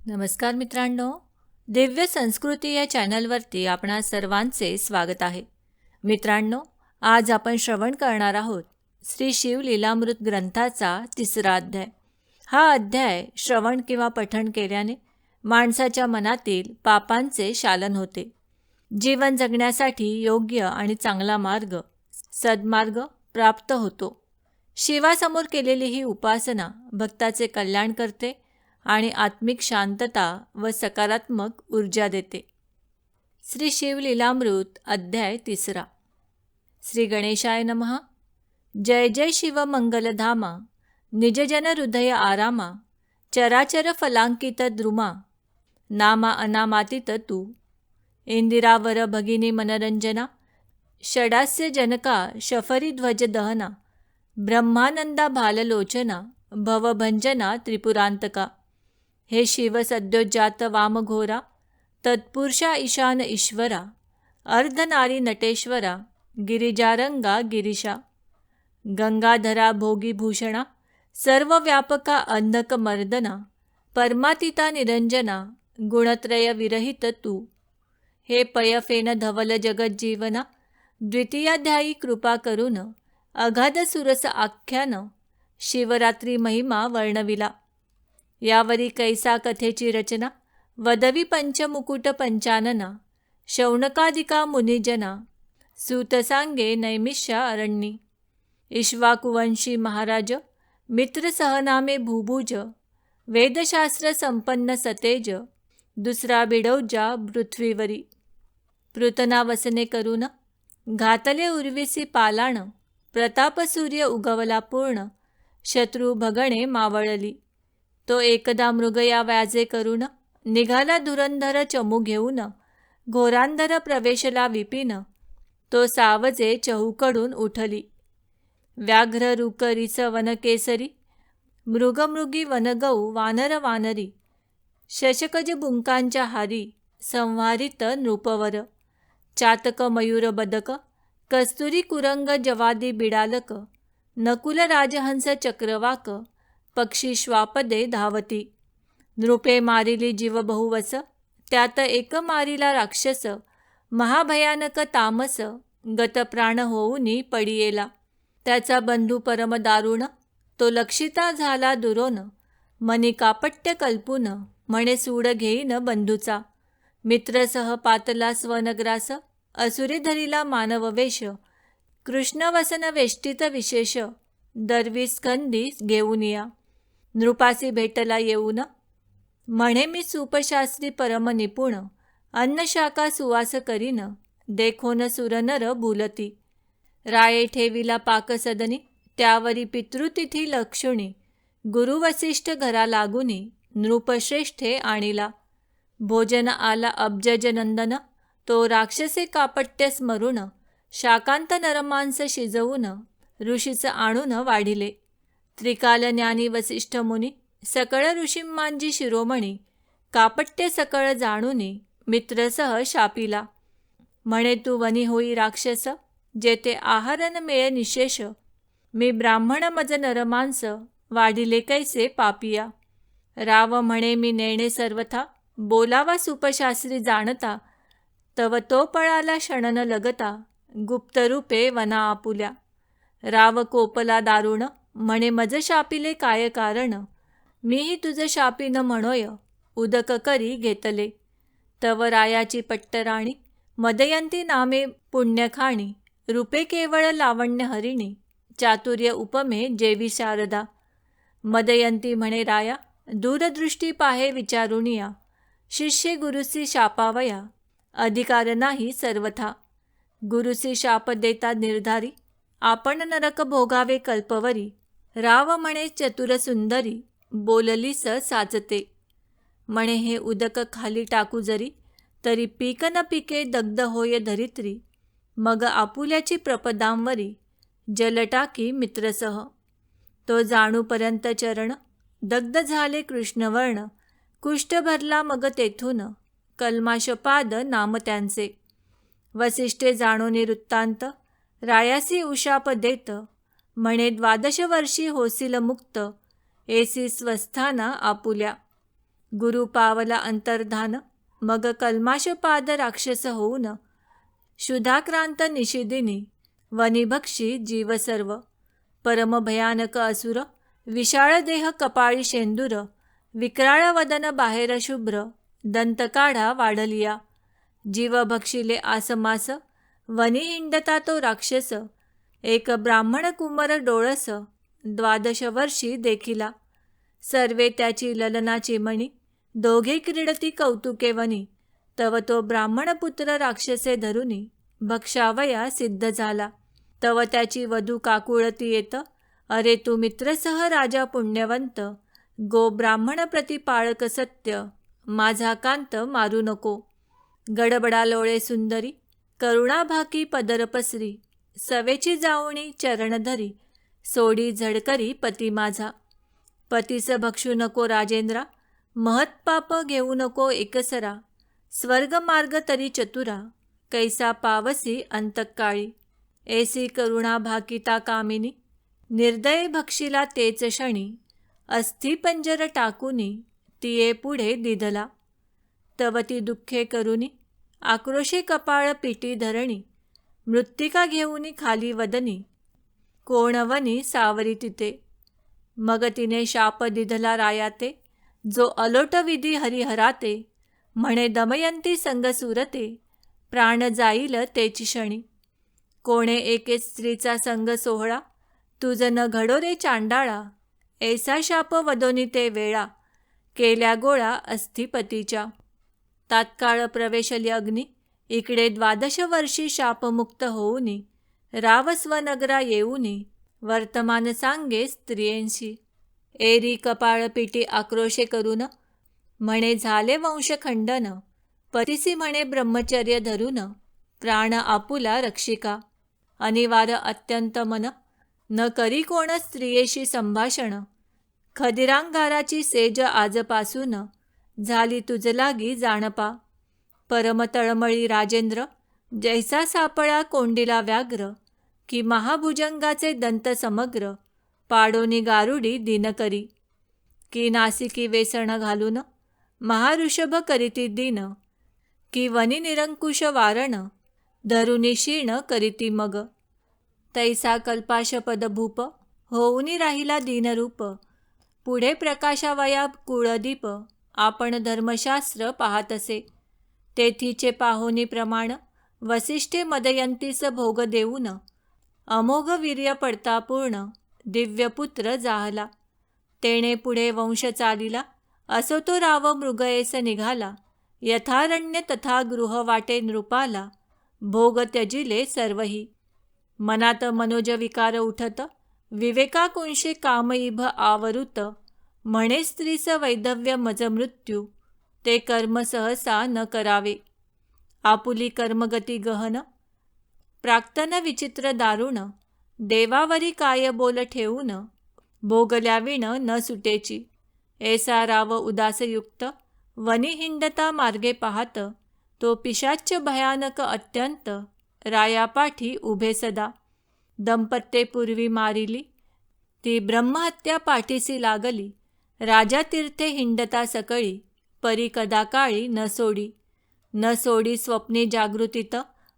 नमस्कार मित्रांनो, दिव्य संस्कृती या चॅनलवरती आपणा सर्वांचे स्वागत आहे. मित्रांनो, आज आपण श्रवण करणार आहोत श्री शिव लीलामृत ग्रंथाचा 3रा अध्याय. हा अध्याय श्रवण किंवा पठण केल्याने माणसाच्या मनातील पापांचे शालन होते. जीवन जगण्यासाठी योग्य आणि चांगला मार्ग, सद्मार्ग प्राप्त होतो. शिवासमोर केलेली ही उपासना भक्ताचे कल्याण करते आणि आत्मिक शांतता व सकारात्मक ऊर्जा देते. श्री शिव लीलामृत अध्याय 3. श्री गणेशाय नमः. जय जय शिव मंगलधामा, निजजन हृदय आरामा, चराचर फलांकित द्रुमा, नामा अनामातीत तू. इंदिरावर भगिनी मनरंजना, षडास्य जनका शफरी ध्वज दहना, ब्रह्मानंदा भाललोचना, भवभंजना त्रिपुरांतका. हे शिव सद्योजात वामघोरा, तत्पुरुषा ईशान ईश्वरा, अर्धनारी नटेश्वरा, गिरिजारंगा गिरीशा. गंगाधरा भोगीभूषणा, सर्वव्यापका अंधकमर्दना, परमातीता निरंजना, गुणत्रय विरहित तू. हे पयफेन धवल जगज्जीवना, द्वितीयाध्यायी कृपा करून, अगाध सुरस आख्यान, शिवरात्री महिमा वर्णविला. यावरी कैसा कथेची रचना, वदवी पंचमुकुट पंचानना, शौनकादिका मुनिजना, सूतसांगे नैमिष्या अरण्यी. इक्ष्वाकुवंशी महाराज, मित्र सहनामे भूभुज, वेदशास्त्र संपन्न सतेज, दुसरा बिडौजा पृथ्वीवरी. पृतना वसने करून, घातले उर्विसी पालाण, प्रताप सूर्य उगवला पूर्ण, शत्रू भगणे मावळली. तो एकदा मृगया व्याजे करून, निघाला धुरंधर चमू घेऊन, घोरांधर प्रवेशला विपिन, तो सावजे चहूकडून उठली. व्याघ्र रुक रिस वनकेसरी, मृगमृगी वनगौ वानर वानरी, शशकज बुंकांच्या हारी, संहारित नृपवर. चातक मयूर बदक, कस्तुरी कुरंग जवादी बिडालक, नकुल राजहंस चक्रवाक, पक्षी श्वापदे धावती. नृपे मारिली जीव बहुवस, त्यात एक मारिला राक्षस, महाभयानक तामस, गतप्राण होऊनी पडियेला. त्याचा बंधू परम दारुण, तो लक्षिता झाला दुरोन, मनी कापट्य कल्पून, म्हणे सूड घेईन बंधूचा. मित्रसह पातला स्वनग्रास, असुरे धरिला मानव वेश, कृष्णवसन वेष्टित विशेष, दर्वी स्कंदी घेऊन या. नृपासी भेटला येऊन, म्हणे मी सूपशास्त्री परम निपुण, अन्नशाखा सुवास करीन, देखोन सुरनर भूलती. राये ठेविला पाकसदनी, त्यावरी पितृतिथी लक्षुणी, गुरु वसिष्ठ घरा लागुनी, नृपश्रेष्ठे आणिला. भोजन आला अब्जज नंदन, तो राक्षसे कापट्य स्मरून, शाकांत नरमांस शिजवून, ऋषीच आणून वाढिले. त्रिकाल ज्ञानी वसिष्ठ मुनी, सकळ ऋषींमांजी शिरोमणी, कापट्य सकळ जाणूनी, मित्रसह शापिला. म्हणे तू वनी होई राक्षस, जेथे आहारन मिळे निशेष, मी ब्राह्मण मज नरमांस, वाढिले कैसे पापिया. राव म्हणे मी नेणे सर्वथा, बोलावा सुपशास्त्री जाणता, तव तो पळाला क्षणन लगता, गुप्तरूपे वना आपुल्या. राव कोपला दारुण, म्हणे मज शापिले काय कारण, मीही तुझ शापीन म्हणोय, उदक करी घेतले. तव रायाची पट्टराणी, मदयंती नामे पुण्यखाणी, रूपे केवळ लावण्य हरिणी, चातुर्य उपमे जेवी शारदा. मदयंती म्हणे राया, दूरदृष्टी पाहे विचारुनिया, शिष्ये गुरुसी शापावया, अधिकार नाही सर्वथा. गुरुसी शाप देता निर्धारी, आपण नरक भोगावे कल्पवरी. राव म्हणे चतुर सुंदरी, बोललीस साचते. म्हणे हे उदक खाली टाकू जरी, तरी पीक न पिके दग्ध होय धरित्री. मग आपुल्याची प्रपदांवरी, जल टाकी मित्रसह. तो जाणूपर्यंत चरण, दग्ध झाले कृष्णवर्ण, कुष्ठ भरला मग तेथून, कल्माशपाद नाम त्यांचे. वसिष्ठे जाणोनी वृत्तांत, रायासी उशाप देत, म्हणे 12 वर्षी होसील मुक्त, एसी स्वस्थाना आपुल्या. गुरु पावला अंतर्धान, मग कल्माशपाद राक्षस होऊन, शुधाक्रांत निशिदिनी वनिभक्षी जीव सर्व. परम भयानक असुर, विशाळ देह कपाळी शेंदूर, विक्राळ वदन बाहेर शुभ्र, दंतकाढा वाढलिया. जीव भक्षिले आसमास, वनी हिंडता तो राक्षस. एक ब्राह्मण कुंवर डोळस, 12 वर्षी देखिला. सर्वे त्याची ललनाची मणी, दोघे क्रीडती कौतुके वनी. तव तो ब्राह्मणपुत्र राक्षसे धरुनी, भक्षावया सिद्ध झाला. तव त्याची वधू काकुळती येत, अरे तू मित्रसह राजा पुण्यवंत. गो ब्राह्मण प्रतिपाळक सत्य, माझा कांत मारू नको. गडबडा लोळे सुंदरी, करुणाभाकी पदर पसरी. सवेची जावणी चरण धरी, सोडी झडकरी पती माझा. पतीस भक्षू नको राजेंद्रा, महत्पाप घेऊ नको एकसरा. स्वर्ग मार्ग तरी चतुरा, कैसा पावसी अंतकाळी. ऐसी करुणा भाकिता कामिनी, निर्दय भक्षिला तेच क्षणी. अस्थि पंजर टाकुनी, तिये पुढे दिधला. तव ती दुःखे करुनी, आक्रोशे कपाळ पिटी धरणी. मृत्तिका घेऊनी खाली वदनी, कोणवनी सावरी तिथे. मग तिने शाप दिधला रायाते, जो अलोट विधी हरिहराते. म्हणे दमयंती संग सुरते, प्राण जाईल तेची क्षणी. कोणे एके स्त्रीचा संग सोहळा, तुझ न घडो रे चांडाळा. ऐसा शाप वदोनी ते वेळा, केल्या गोळा अस्थिपतीच्या. तात्काळ प्रवेशली अग्नी, इकडे 12 वर्षी शापमुक्त होऊनी. राव स्वनगरा येऊनी, वर्तमान सांगे स्त्रियेंशी. एरी कपाळ पिटी आक्रोशे करून, म्हणे झाले वंशखंडन. पतिसी म्हणे ब्रह्मचर्य धरून, प्राण आपुला रक्षिका. अनिवार अत्यंत मन, न करी कोण स्त्रियेशी संभाषण. खदिरांगाराची सेज आजपासून, झाली तुझ लागी जाणपा. परम तळमळी राजेंद्र, जैसा सापळा कोंडीला व्याघ्र. की महाभुजंगाचे दंत समग्र, पाडोनी गारुडी दिनकरी. की नासिकी वेसण घालून, महाऋषभ करीती दिन. की वनी निरंकुश वारण, धरुनी क्षीण करीती मग. तैसा कल्पाशपद भूप, होऊनी राहिला दीनरूप. पुढे प्रकाशावया कुळदीप, आपण धर्मशास्त्र पाहतसे. तेथीचे पाहोनी प्रमाण, वसिष्ठे मदयंतीस भोग देऊन. अमोघ वीर्य पडता पूर्ण, दिव्यपुत्र जाहला. तेणे पुढे वंश चालिला, असो तो राव मृगयेस निघाला. यथारण्य तथा गृह वाटे नृपाला, भोग त्यजिले सर्वही. मनात मनोज विकार उठत, विवेकाकुंशे कामईभ आवृत. म्हणे स्त्रीस वैधव्य मज मृत्यू, ते कर्म सहसा न करावे. आपुली कर्मगती गहन, प्राक्तन विचित्र दारुण. देवावरी काय बोल ठेवून, भोगल्या विण न सुटेची. ऐसा राव उदासयुक्त, वनी हिंडता मार्गे पाहत. तो पिशाच्य भयानक अत्यंत, रायापाठी उभे सदा. दंपत्ये पूर्वी मारिली, ती ब्रह्महत्या पाठीसी लागली. राजा तीर्थे हिंडता सकळी, परी कदा काळी न सोडी. न सोडी स्वप्ने जागृतीत,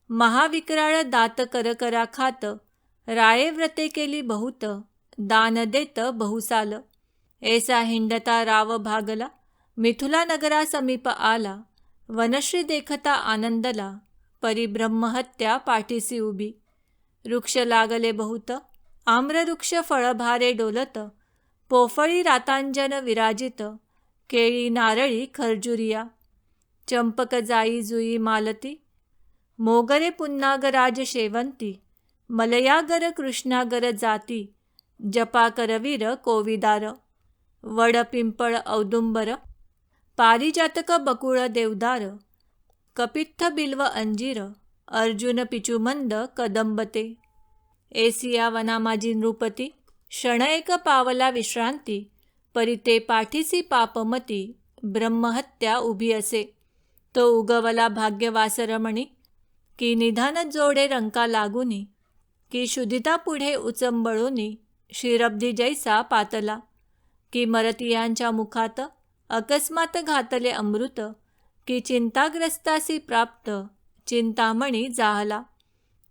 महाविक्राळ दात करकरा खात. राये व्रते केली बहुत, दान देत बहुसाल. ऐसा हिंडता राव भागला, मिथुला नगरा समीप आला. वनश्री देखता आनंदला, परी ब्रह्महत्या पाठीसी उभी. वृक्ष लागले बहुत, आम्रवृक्ष फळभारे डोलत. पोफळी रातांजन विराजित, केळी नारळी खर्जुरिया. चंपक जाई जुई मालती, मोगरे पुन्नागराज शेवंती. मलयागर कृष्णागर जाती, जपा करवीर कोविदार. वड पिंपळ औदुंबर, पारिजातक बकुळ देवदार. कपित्थ बिल्व अंजीर, अर्जुन पिचुमंद कदंबते. एसिया वना माझी नृपती, क्षण एक पावला विश्रांती. परिते पाठीसी पापमती, ब्रह्महत्या उभी असे. तो उगवला भाग्यवासरमणी, की निधान जोडे रंका लागुनी. की शुद्धिता पुढे उचंबळूनी, शिरब्धी जैसा पातला. की मरतियांच्या मुखात, अकस्मात घातले अमृत, की चिंताग्रस्तासी प्राप्त, चिंतामणी जाहला.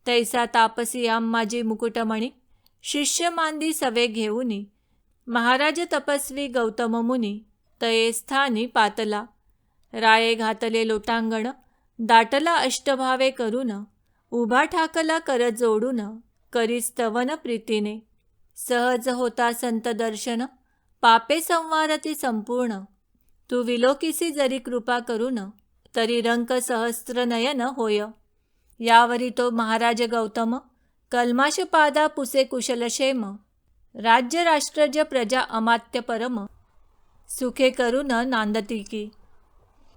तैसा तापसी आम्माजी मुकुटमणी, शिष्य मांदी सवे घेऊनी, महाराज तपस्वी गौतम मुनी, तये स्थानी पातला. राये घातले लोटांगण, दाटला अष्टभावे करून, उभा ठाकला कर जोडून, करी स्तवन प्रीतीने. सहज होता संत दर्शन, पापे संवारती संपूर्ण. तू विलोकिसी जरी कृपा करून, तरी रंक सहस्त्र नयन होय. यावरी तो महाराज गौतम, कल्माश पादा पुसे कुशलक्षेम. राज्य राष्ट्रज प्रजा अमात्य परम, सुखे करून नांदती की.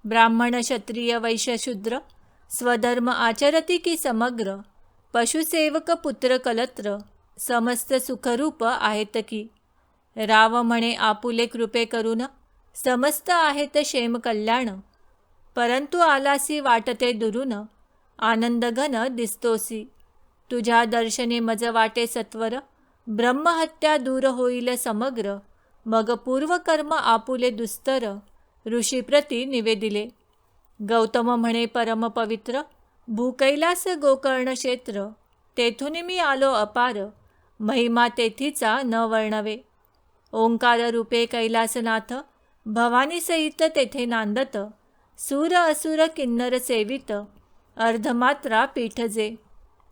ब्राह्मण क्षत्रिय वैश्य शूद्र, स्वधर्म आचरती की समग्र. पशुसेवक पुत्र कलत्र, समस्त सुखरूप आहेत की. राव म्हणे आपुले कृपे करून, समस्त आहेत क्षेम कल्याण. परंतु आलासी वाटते दुरून, आनंद घन दिसतोसी. तुझ्या दर्शनी मज वाटे सत्वर, ब्रह्महत्या दूर होईल समग्र. मग पूर्वकर्म आपुले दुस्तर, ऋषीप्रती निवेदिले. गौतम म्हणे परम पवित्र, भूकैलास गोकर्ण क्षेत्र. तेथून मी आलो अपार, महिमा तेथीचा न वर्णवे. ओंकार रूपे कैलासनाथ, भवानी सहित तेथे नांदत. सूर असुर किन्नर सेवित, अर्धमात्रा पीठजे.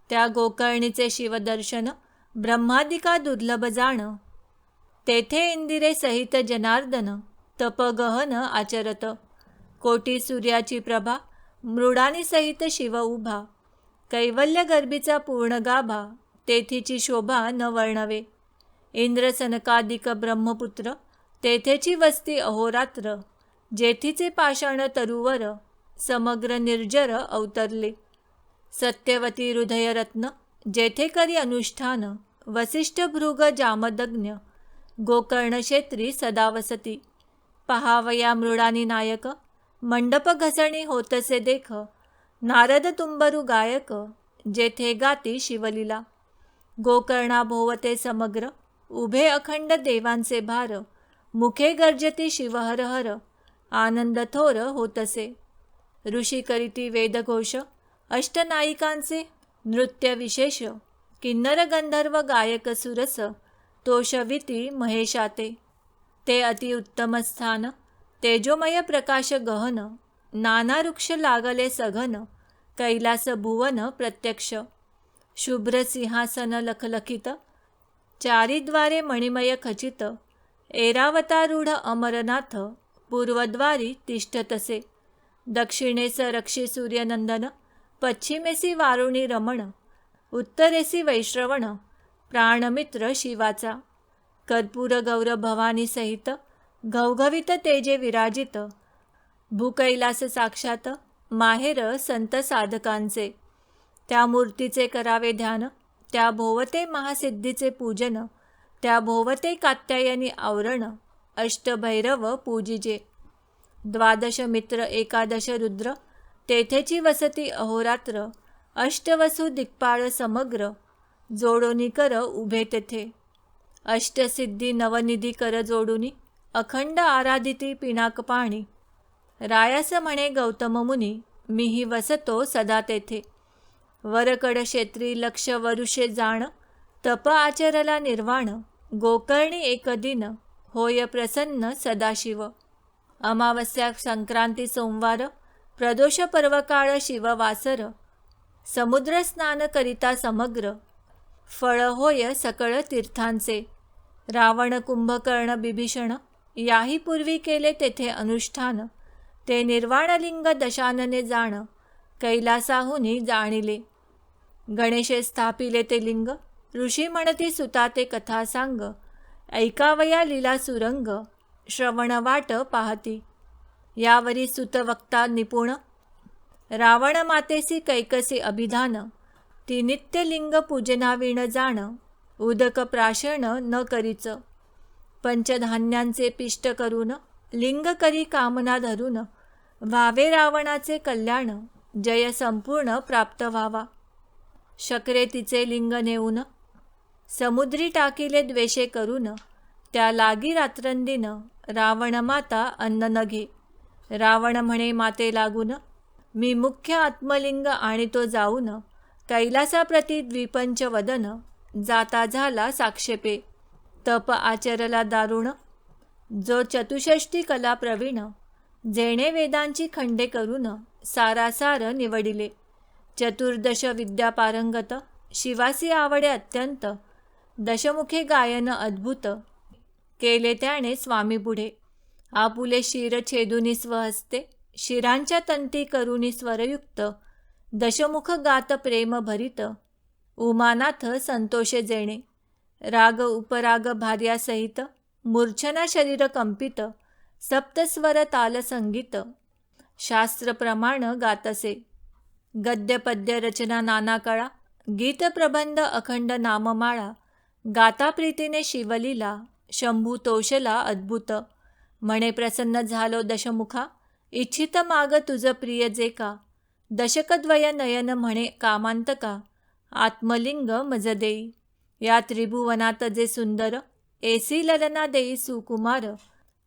त्या गोकर्णीचे शिवदर्शन, ब्रह्मादिका दुर्लभ जाण. तेथे इंदिरे सहित जनार्दन, तप गहन आचरत. कोटी सूर्याची प्रभा, मृडानी सहित शिव उभा. कैवल्य गर्भीचा पूर्ण गाभा, तेथीची शोभा न वर्णवे. इंद्र सनकादिक ब्रह्मपुत्र, तेथेची वस्ती अहोरात्र. जेथीचे पाषाण तरुवर, समग्र निर्जर अवतरले. सत्यवती हृदयरत्न, जेथे करी अनुष्ठान. वसिष्ठ भृग जामदग्न, गोकर्ण क्षेत्री सदा वसती. पहावया मृडानी नायक, मंडप घसणी होतसे देख. नारद तुंबरू गायक, जेथे गाती शिवलीला. गोकर्णा भोवते समग्र, उभे अखंड देवांचे भार. मुखे गर्जती शिव हर हर, आनंद थोर होतसे. ऋषी करीती वेदघोष, अष्टनायिकांचे नृत्य विशेष. किन्नर गंधर्व गायक सुरस, तोषविती महेशाते. ते अतिउत्तम स्थान, तेजोमय प्रकाश गहन. नाना वृक्ष लागले सघन, कैलास भुवन प्रत्यक्ष. शुभ्र सिंहासन लखलखित, चारिद्वारे मणिमय खचित. ऐरावतारूढ अमरनाथ, पूर्वद्वारी तिष्ठतसे. दक्षिणेस रक्षी सूर्यनंदन, पश्चिमेसी वारुणी रमण. उत्तरेसी वैश्रवण, प्राणमित्र शिवाचा. कर्पूर गौर भवानी सहित, घवघवित तेजे विराजित. भूकैलास साक्षात, माहेर संत साधकांचे. त्या मूर्तीचे करावे ध्यान, त्या भोवते महासिद्धीचे पूजन. त्या भोवते कात्यायनी आवरण, अष्टभैरव पूजिजे. द्वादश मित्र एकादश रुद्र, तेथेची वसती अहोरात्र. अष्टवसु दिक्पाळ समग्र, जोडोनी कर उभे तेथे. अष्टसिद्धी नवनिधी कर जोडुनी, अखंड आराधिती पिनाक पाणी. रायास म्हणे गौतम मुनी, मीही वसतो सदा तेथे. वरकड क्षेत्री लक्ष वरुषे जाण, तप आचरला निर्वाण. गोकर्णी एक दिन, होय प्रसन्न सदाशिव. अमावस्या संक्रांती सोमवार, प्रदोष पर्वकाळ शिववासर. समुद्र स्नान करिता समग्र, फळ होय सकळ तीर्थांचे. रावण कुंभकर्ण बिभीषण, याही पूर्वी केले तेथे अनुष्ठान. ते निर्वाणलिंग दशानने जाण, कैलासाहुनी जाणिले. गणेशे स्थापिले ते लिंग, ऋषी म्हणती सुता ते कथा सांग. ऐकावया लीला सुरंग, श्रवण वाट पाहती. यावरी सुत वक्ता निपुण, रावण मातेसी कैकसी अभिधान. ती नित्य लिंग पूजनाविण जाण, उदक प्राशन न करीच. पंचधान्यांचे पिष्ट करून, लिंग करी कामना धरून. व्हावे रावणाचे कल्याण, जय संपूर्ण प्राप्त व्हावा. शकरे तिचे लिंग नेऊन, समुद्री टाकिले द्वेषे करून. त्या लागी रात्रंदिन रावण माता अन्न न घे. रावण म्हणे माते लागून, मी मुख्य आत्मलिंग आणि तो जाऊन कैलासाप्रती द्विपंच वदन, जाता झाला साक्षेपे. तप आचरला दारुण, जो चतुष्षष्टी कला प्रवीण, जेणे वेदांची खंडे करून सारासार निवडिले. चतुर्दश विद्या पारंगत, शिवासी आवडे अत्यंत, दशमुखे गायन अद्भुत, केले त्याने स्वामी पुढे. आपुले शिर छेदुनी स्वहस्ते, शिरांच्या तंती करुनी स्वरयुक्त, दशमुख गात प्रेम भरित, उमानाथ संतोषे जेणे. राग उपराग भार्यासहित, मूर्छना शरीर कंपित, सप्तस्वर ताल संगीत, शास्त्र प्रमाण गातसे. गद्य पद्य रचना नाना कळा, गीत प्रबंध अखंड नाममाळा, गाता प्रीतीने शिवलीला, शंभू तोषला अद्भुत. म्हणे प्रसन्न झालो दशमुखा, इच्छित माग तुझ प्रिय जे का. दशकद्वय नयन म्हणे कामांतका, आत्मलिंग मज देई. या त्रिभुवनात जे सुंदर, एसी ललना देई सुकुमार,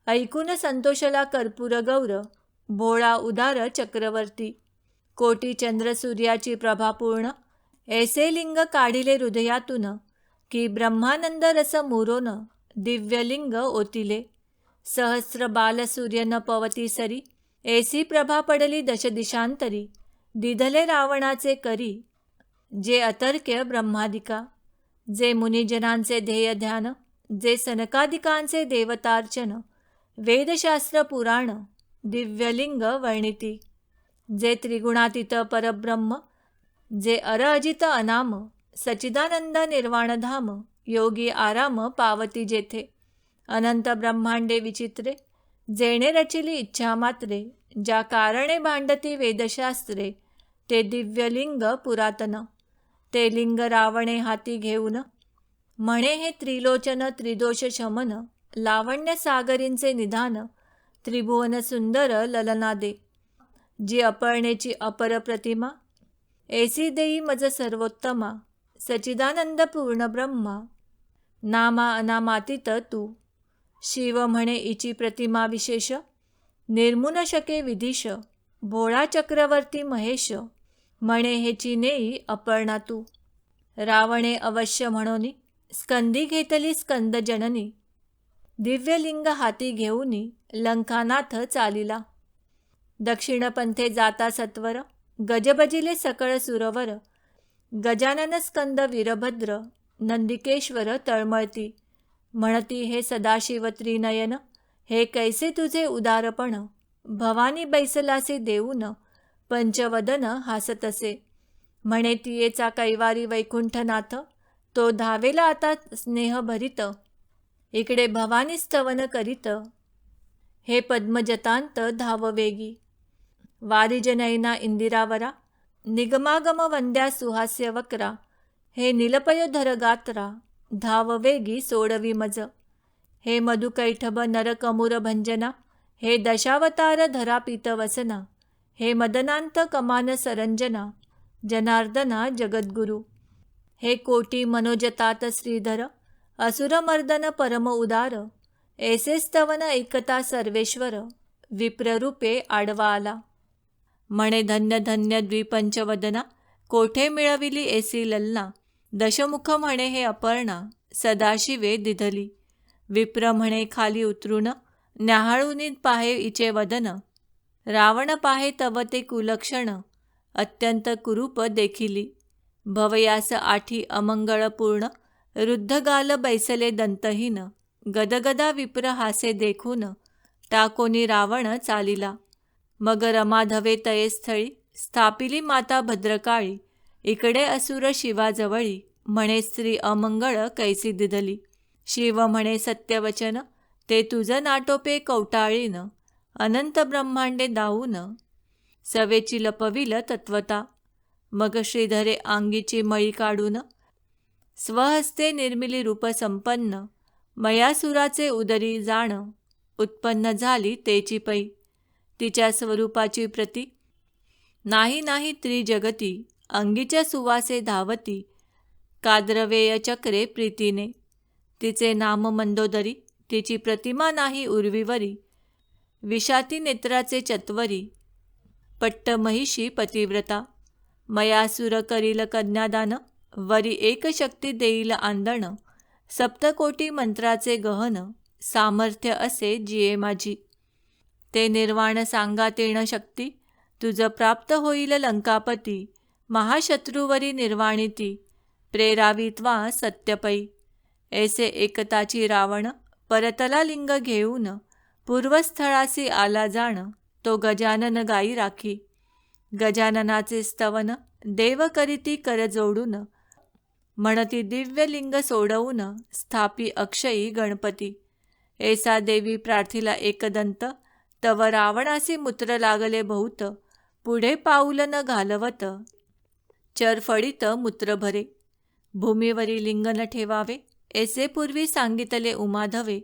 ऐकून संतोषला कर्पूर गौर, भोळा उदार चक्रवर्ती. कोटी चंद्र सूर्याची प्रभा पूर्ण, ऐसे लिंग काढिले हृदयातून, की ब्रह्मानंद रस मुरोन, दिव्यलिंग ओतिले. सहस्र बाल सूर्य न पवती सरी, ऐसी प्रभा पडली दश दिशांतरी, दिधले रावणाचे करी, जे अतर्क्य ब्रह्मादिका. जे मुनिजनांचे ध्येय ध्यान, जे सनकादिकांचे देवतार्चन, वेदशास्त्र पुराण, दिव्यलिंग वर्णिती. जे त्रिगुणातीत परब्रह्म, जे अरअजित अनाम, सच्चिदानंद निर्वाणधाम, योगी आराम पावती जेथे. अनंत ब्रह्मांडे विचित्रे, जेणे रचिली इच्छा मात्रे, ज्या कारणे भांडती वेदशास्त्रे, ते दिव्यलिंग पुरातन. ते लिंग रावणे हाती घेऊन, म्हणे हे त्रिलोचन त्रिदोष शमन, लावण्य सागरींचे निधान, त्रिभुवन सुंदर ललनादे. जी अपर्णेची अपर प्रतिमा, ऐसी देई मज सर्वोत्तमा, सच्चिदानंद पूर्ण ब्रह्मा, नामा अनामातीत तू. शिव म्हणे इची प्रतिमा विशेष, निर्मुन शके विधिश, भोळा चक्रवर्ती महेश, म्हणे हेची नेई अपर्णा तू. रावणे अवश्य म्हणोनी, स्कंदी घेतली स्कंद जननी, दिव्यलिंग हाती घेऊनी, लंकानाथ चालिला. दक्षिण पंथे जाता सत्वर, गजबजिले सकळ सुरवर, गजानन स्कंद वीरभद्र, नंदिकेश्वर तळमळती. म्हणती हे सदाशिव त्रिनयन, हे कैसे तुझे उदारपण, भवानी बैसलासे देऊन, पंचवदन हासतसे. म्हणे तियेचा कैवारी वैकुंठनाथ, तो धावेला आता स्नेहभरित, इकडे भवानी स्तवन करीत, हे पद्मजतांत धाववेगी. वारिजनयना इंदिरावरा, निगमागम वंद्या सुहास्य वक्रा, हे नीलपयोधर गात्रा, धाववेगी सोडवी मज. हे मधुकैठभ नरकमुर भंजना, हे दशावतार धरा पीतवसना, हे मदनांत कमान सरंजना, जनार्दना जगद्गुरु. हे कोटी मनोजतात श्रीधर, असुरमर्दन परम उदार, ऐसे स्तवन ऐकता सर्वेश्वर, विप्ररूपे आडवा आला. म्हणे धन्य धन्य द्विपंचवदना, कोठे मिळविली ऐसी ललना, दशमुख म्हणे हे अपर्णा, सदाशिवे दिधली. विप्र म्हणे खाली उतरून, न्याहाळून पाहे इचे वदन, रावण पाहे तव ते कुलक्षण, अत्यंत कुरूप देखिली. भवयास आठी अमंगळपूर्ण, रुद्धगाल बैसले दंतहीन, गदगदा विप्र हासे देखून, टाकोनी रावण चालिला. मग रमाधवे तये स्थळी, स्थापिली माता भद्रकाळी, इकडे असुर शिवाजवळी, म्हणे स्त्री अमंगळ कैसी दिधली. शिव म्हणे सत्यवचन, ते तुझ नाटोपे कवटाळीन, अनंत ब्रह्मांडे दाऊन, सवेची लपविल तत्वता. मग श्रीधरे आंगीची मळी काढून, स्वहस्ते निर्मिली रूप संपन्न, मयासुराचे उदरी जाण, उत्पन्न झाली तेची पै. तिच्या स्वरूपाची प्रती नाही नाही त्रिजगती, अंगीच्या सुवासे धावती, काद्रवेय चक्रे प्रीतीने. तिचे नाम मंदोदरी, तिची प्रतिमा नाही उर्वीवरी, विषाती नेत्राचे चत्वरी, पट्ट महिषी पतिव्रता, मयासुर करील कन्यादान, वरी एक शक्ती देईल आंदण, सप्तकोटी मंत्राचे गहन, सामर्थ्य असे जिये माझी. ते निर्वाण सांगा तेण शक्ती, तुझ प्राप्त होईल लंकापती, महाशत्रूवरी निर्वाणिती, प्रेरावित्वा सत्यपै. ऐसे एकताची रावण, परतला लिंग घेऊन, पूर्वस्थळासी आला जाण, तो गजानन गाई राखी. गजाननाचे स्तवन, देव करीती कर जोडून, म्हणती दिव्य लिंग सोडवून, स्थापी अक्षयी गणपती. ऐसा देवी प्रार्थिला एकदंत, तव रावणासी मूत्र लागले बहुत, पुढे पाऊल न घालवत, चरफळीत मूत्र भरे. भूमीवरी लिंग न ठेवावे, ऐसे पूर्वी सांगितले उमाधवे,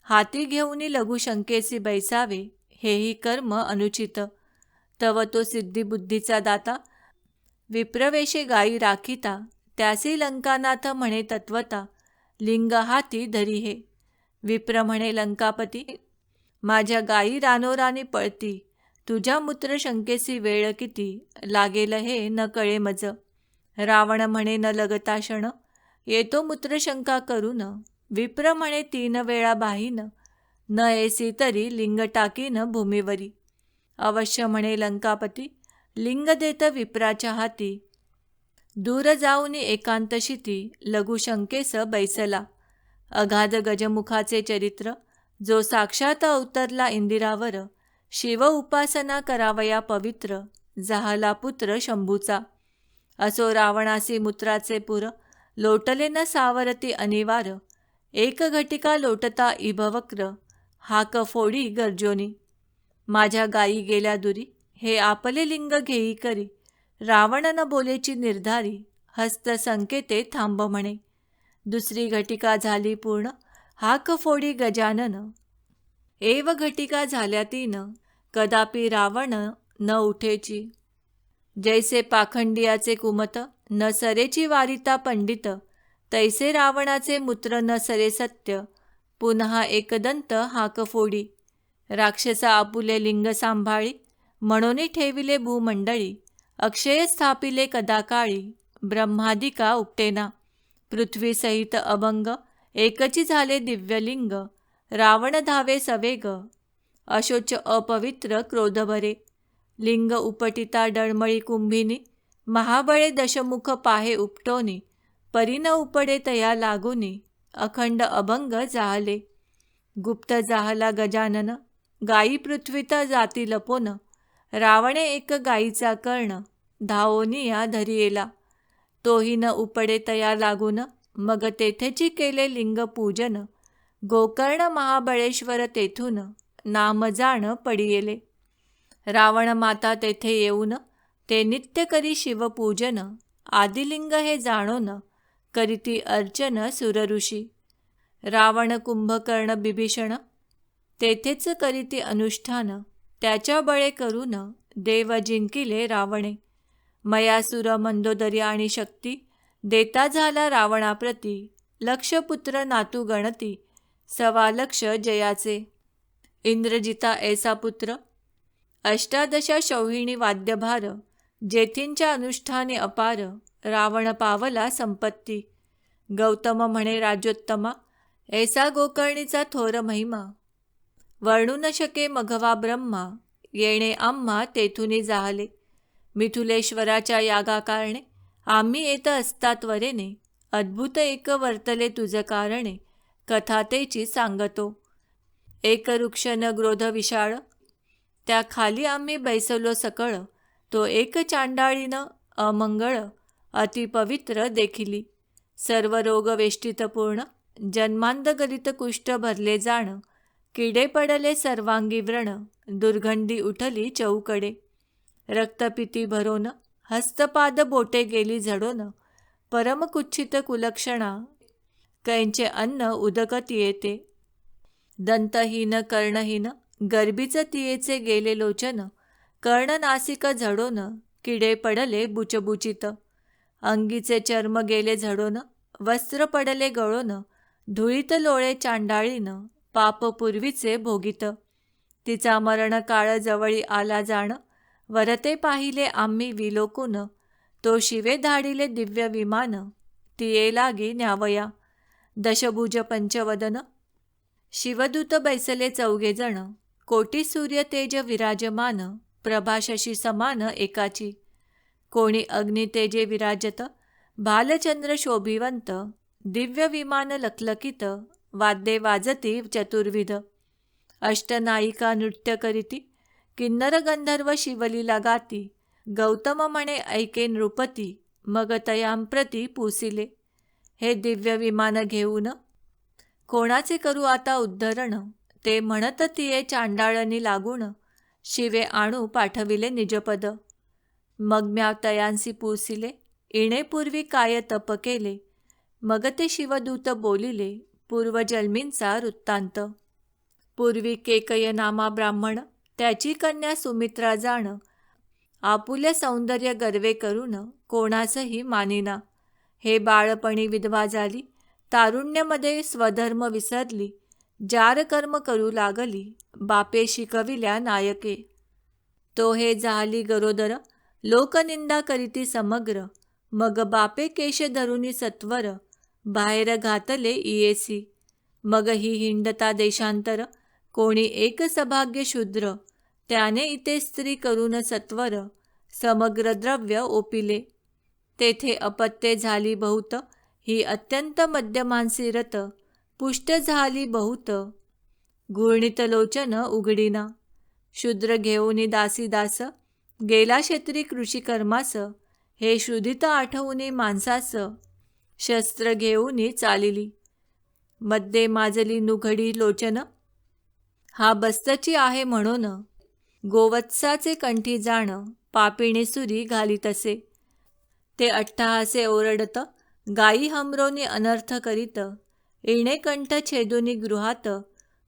हाती घेऊनी लघुशंकेसी बैसावे, हेही कर्म अनुचित. तव तो सिद्धिबुद्धीचा दाता, विप्रवेशे गायी राखिता, त्यासी लंकानाथ म्हणे तत्वता, लिंग हाती धरी हे. विप्र म्हणे लंकापती, माझ्या गायी रानोरानी पळती, तुझ्या मूत्रशंकेसी वेळ किती, लागेल हे न कळे मज. रावण म्हणे न लगता क्षण, येतो मूत्रशंका करून, विप्र म्हणे 3 वेळा बाहीन, न ऐसी तरी लिंग टाकीन भूमीवरी. अवश्य म्हणे लंकापती, लिंग देत विप्राच्या हाती, दूर जाऊन एकांत शिती, लघुशंकेस बैसला. अगाध गजमुखाचे चरित्र, जो साक्षात अवतरला इंदिरावर, शिव उपासना करावया पवित्र, जाहला पुत्र शंभूचा. असो रावणासी मूत्राचे पुर, लोटले न सावरती अनिवार, एक घटिका लोटता इभवक्र, हाक फोडी गर्जोनी. माझ्या गायी गेल्या दुरी, हे आपले लिंग घेई करी, रावण न बोलेची निर्धारी, हस्त संकेते थांब म्हणे. दुसरी घटिका झाली पूर्ण, हाक फोडी गजानन, एव घटिका झाल्या 3, कदापि रावण न उठेची. जैसे पाखंडियाचे कुमत, न सरेची वारिता पंडित, तैसे रावणाचे मूत्र न सरे सत्य, पुन्हा एकदंत हाक फोडी. राक्षसा आपुले लिंग सांभाळी, म्हणून ठेविले भूमंडळी, अक्षय स्थापिले कदाकाळी, ब्रह्मादिका उपटेना. पृथ्वी सहित अभंग, एकची झाले दिव्यलिंग, रावण धावे सवेग, अशोच अपवित्र क्रोध भरे. लिंग उपटिता डळमळी कुंभिनी, महाबळे दशमुख पाहे उपटोनी, परी न उपडे तया लागुनी, अखंड अभंग जाहले. गुप्त जाहला गजानन, गायी पृथ्वीत जाती लपोन, रावणे एक गायीचा कर्ण, धावोनिया धरी येला. तोही न उपडे तया लागून, मग तेथेची केले लिंग पूजन, गोकर्ण महाबळेश्वर तेथून, नाम जाण पडियेले. रावण माता तेथे येऊन, ते नित्य करी शिवपूजन, आदिलिंग हे जाणोन, करीती अर्चन सुरऋषी. रावण कुंभकर्ण बिभीषण, तेथेच करीती अनुष्ठान, त्याच्या बळे करून, देव जिंकिले रावणे. मयासुर मंदोदरी आणि शक्ती, देता झाला रावणाप्रती, लक्षपुत्र नातू गणती, 1.25 जयाचे. इंद्रजिता ऐसा पुत्र, 18 शौहिणी वाद्यभार, जेथींच्या अनुष्ठाने अपार, रावण पावला संपत्ती. गौतम म्हणे राजोत्तमा, ऐसा गोकर्णीचा थोर महिमा, वर्णू न शके मघवा ब्रह्मा, येणे आम्हा तेथुनी जाहले. मिथुलेश्वराच्या यागाकारणे, आम्ही येत असता त्वरेने, अद्भुत एक वर्तले तुझ कारणे, कथा तेची सांगतो. एक वृक्ष न ग्रोध विशाळ, त्या खाली आम्ही बैसलो सकळ, तो एक चांडाळीनं अमंगळ, अतिपवित्र देखिली. सर्व रोग वेष्टित पूर्ण, जन्मांध गलित कुष्ठ भरले जाण, किडे पडले सर्वांगी व्रण, दुर्गंधी उठली चौकडे. रक्तपिती भरोन, हस्तपाद बोटे गेली झडोन, परमकुच्छित कुलक्षणा, कैंचे अन्न उदकत येते. दंतहीन कर्णहीन, गर्भीच तियेचे गेले लोचन, कर्ण नासिक झडोन, किडे पडले बुचबुचित. अंगीचे चर्म गेले झडोन, वस्त्र पडले गळोन, धुळीत लोळे चांडाळीनं पाप पूर्वीचे भोगित. तिचा मरण काळ जवळी आला जाण, वरते पाहिले आम्ही विलोकून. तो शिवे धाडिले दिव्य विमान, तिये लागी न्यावया. दशभुज पंचवदन शिवदूत बैसले 4 जण, कोटी सूर्य तेज विराजमान. प्रभा शशी समान एकाची, कोणी अग्नि तेजे विराजत. भालचंद्र शोभिवंत, दिव्य विमान लखलखित. वाद्ये वाजती चतुर्विध, अष्टनायिका नृत्य करीती. किन्नर गंधर्व शिवलीला गाती. गौतम म्हणे ऐके नृपती, मग तयांप्रती पुसिले. हे दिव्य विमान घेऊन कोणाचे करू आता उद्धरण. ते म्हणत तिये चांडाळणी लागून, शिवे आणू पाठविले निजपद. मग म्या तयांसी पुसिले, येणेपूर्वी काय तप केले. मग ते शिवदूत बोलिले, पूर्वजन्मींचा वृत्तांत. पूर्वी केकय नामा ब्राह्मण, त्याची कन्या सुमित्रा जाण. आपुले सौंदर्य गर्वे करून, कोणासही मानिना. हे बाळपणी विधवा झाली, तारुण्यामध्ये स्वधर्म विसरली. जार कर्म करू लागली, बापे शिकविल्या नायके. तो हे झाली गरोदर, लोकनिंदा करीती समग्र. मग बापे केश धरुनी सत्वर, बाहेर घातले इयेसी. मग ही हिंडता देशांतर, कोणी एक सभाग्य शूद्र. त्याने इथे स्त्री करून सत्वर, समग्र द्रव्य ओपिले. तेथे अपत्ये झाली बहुत, ही अत्यंत मध्यमांसी रत. पुष्ट झाली बहुत, घूर्णित लोचन उघडीना. शूद्र घेऊनी दासी दास, गेला क्षेत्री कृषी कर्मास. हे श्रुधित आठवूनी माणसास, शस्त्र घेऊनी चालिली. मध्ये माजली नुघडी लोचन, हा बस्तची आहे म्हणून. गोवत्साचे कंठी जाण, पापिणी सुरी घालीतसे. ते अट्टहासे ओरडत, गायी हमरोनी अनर्थ करीत. येणे कंठ छेदुनी गृहात,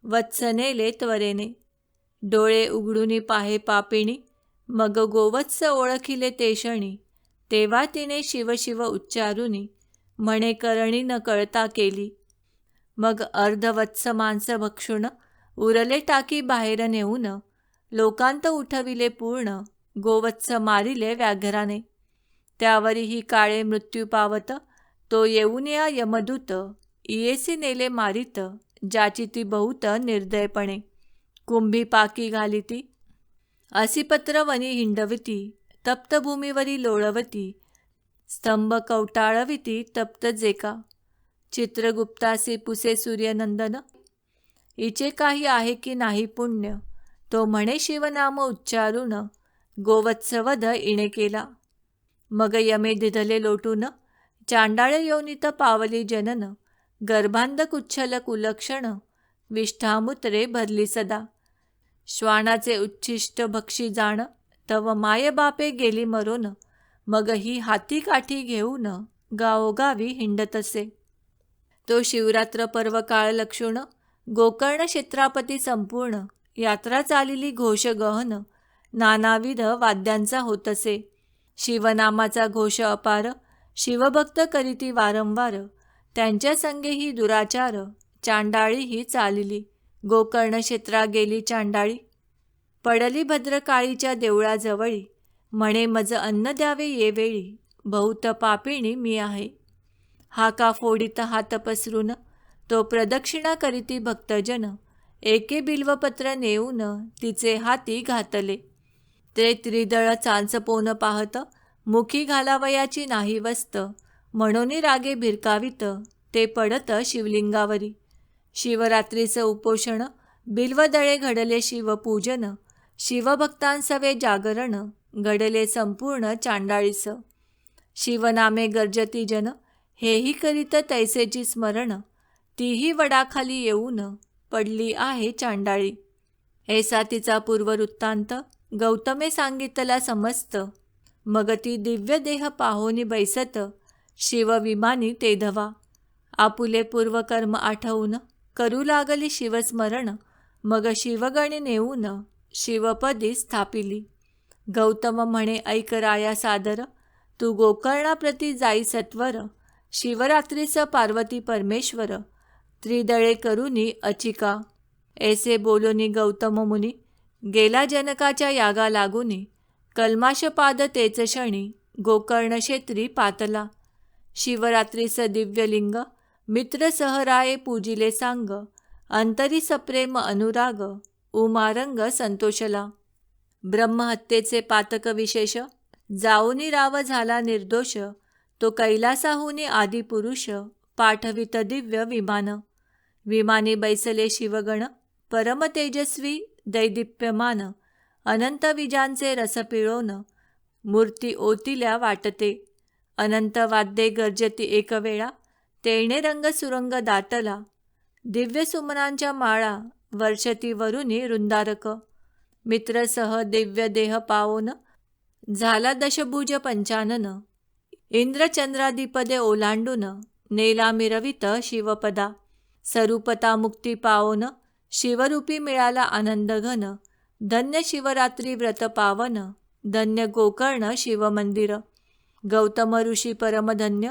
वत्सनेले त्वरेने. डोळे उघडूनी पाहे पापिणी, मग गोवत्स ओळखिले ते क्षणी. तेव्हा तिने शिव शिव उच्चारुनी, म्हणे करणी न कळता केली. मग अर्धवत्स मांस भक्षुण, उरले टाकी बाहेर नेऊन. लोकांत उठविले पूर्ण, गोवत्स मारिले व्याघ्राने. त्यावरीही काळे मृत्यू पावत, तो येऊन या यमदूत. इयेसी नेले मारित, ज्याची ती बहुत निर्दयपणे. कुंभी पाकी घालिती, असिपत्र वनी हिंडविती. तप्त भूमीवरी लोळवती, स्तंभ कवटाळविती तप्त जेका. चित्रगुप्तासी पुसे सूर्यनंदन, हिचे काही आहे की नाही पुण्य. तो म्हणे शिवनाम उच्चारून, गोवत्सवध इणे केला. मग यमे दिधले लोटून, चांडाळ योनित पावली जनन. गर्भांध कुच्छल कुलक्षण, विष्ठामूत्रे भरली सदा. श्वानाचे उच्छिष्ट भक्षी जाण, तव माय बापे गेली मरोन. मग ही हाती काठी घेऊन, गावोगावी हिंडतसे. तो शिवरात्र पर्व काळ लक्षून, गोकर्ण क्षेत्रापती संपूर्ण. यात्रा चालिली घोष गहन, नानाविध वाद्यांचा होतसे. शिवनामाचा घोष अपार, शिवभक्त करीती वारंवार. त्यांच्या संगेही दुराचार, चांडाळी ही चालिली. गोकर्ण क्षेत्रा गेली चांडाळी, पडली भद्रकाळीच्या देवळाजवळी. म्हणे मज अन्न द्यावे ये वेळी, बहुत पापिणी मी आहे. हाका फोडीत हात पसरून, तो प्रदक्षिणा करीती भक्तजन. एके बिल्वपत्र नेऊन, तिचे हाती घातले. ते त्रिदळ चांचपोन पाहत, मुखी घालावयाची नाही वस्त. म्हणून रागे भिरकावित, ते पडत शिवलिंगावरी. शिवरात्रीचं उपोषण, बिल्वदळे घडले शिवपूजन. शिवभक्तांसवे जागरण, घडले संपूर्ण चांडाळीस. शिवनामे गर्जती जन, हेही करीत तैसेची स्मरण. तीही वडाखाली येऊन, पडली आहे चांडाळी. ऐसा तिचा पूर्ववृत्तांत, गौतमे सांगितला समस्त. मग ती दिव्य देह पाहोनी बैसत, शिवविमानी तेधवा. आपुले पूर्वकर्म आठवून, करू लागली शिवस्मरण. मग शिवगणी नेऊन, शिवपदी स्थापिली. गौतम म्हणे ऐक राया सादर, तू गोकर्णाप्रती जाई सत्वर. शिवरात्रीस पार्वती परमेश्वर, त्रिदळे करुनी अचिका. ऐसे बोलोनी गौतम मुनी, गेला जनकाच्या यागा लागुनी. कल्माशपाद तेच क्षणी, गोकर्ण क्षेत्री पातला. शिवरात्रीस दिव्यलिंग, मित्र सहराये पूजिले सांग. अंतरी सप्रेम अनुराग, उमारंग संतोषला. ब्रह्महत्येचे पातक विशेष, जाऊनी राव झाला निर्दोष. तो कैलासाहुनी आदिपुरुष, पाठवित दिव्य विमान. विमानी बैसले शिवगण, परम तेजस्वी दैदिप्यमान. अनंत विजांचे रस पिळोन, मूर्ती ओतिल्या वाटते. अनंत वाद्ये गर्जती एकवेळा, तेणे रंग सुरंग दाटला. दिव्य सुमनांच्या माळा, वर्षती वरुनी रुंदारक. मित्रसह दिव्य देह पावोन, झाला दशभुज पंचानन. इंद्रचंद्रादिपदे ओलांडून, नेला मिरवित शिवपदा. स्वरूपता मुक्ती पावोन, शिवरूपी मिळाला आनंद घन. धन्य शिवरात्री व्रत पावन, धन्य गोकर्ण शिवमंदिर. गौतम ऋषी परमधन्य,